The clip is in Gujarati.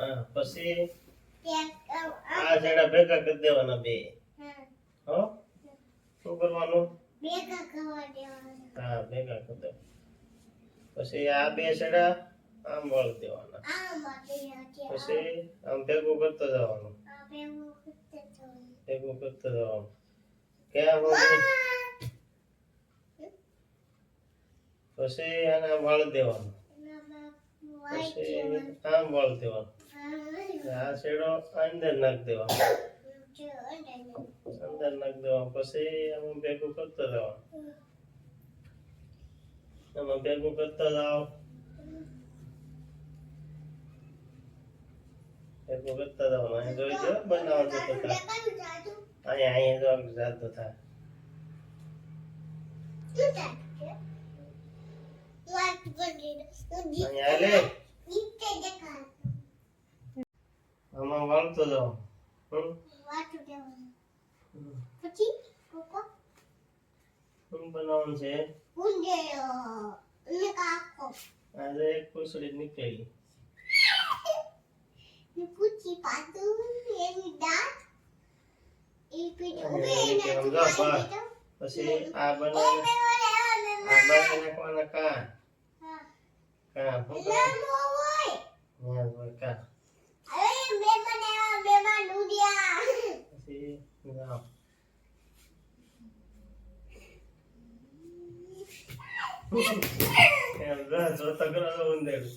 હા પછી આ જેડા ભેગા કરી દેવાના બે હો શું કરવાનું ભેગા કરવા દેવાના હા ભેગા કરી દો પછી આ બે છેડા આમ વળી દેવાના આ માટે પછી આમ ભેગું કરતો જવાનું આ ભેગું કરતે તો ભેગું કરતો જવાનું ક્યાં હોય પછી આને આમ વાળી દેવાનું પછી આમ વાળી દેવાનું આ છેડો અંદર નાખી દેવાનો અંદર નાખી દેવાનું પછી આમાં ભેગું કરતો જવાનું આમાં ભેગું કરતો જાઓ ભેગું કરતા જવાનું અહીં જોઈ જો બનાવવાનું તો અહીંયા જો જાતો થાય અહીંયા લે આમાં વાળતો જાઓ શું બનાવવાનું છે આજે એક પૂછડી નીકળી પછી આ બનાવી નાખવાના કાન કાન કા પછી જાઓ એમ જોતા કરો ઉંદેડું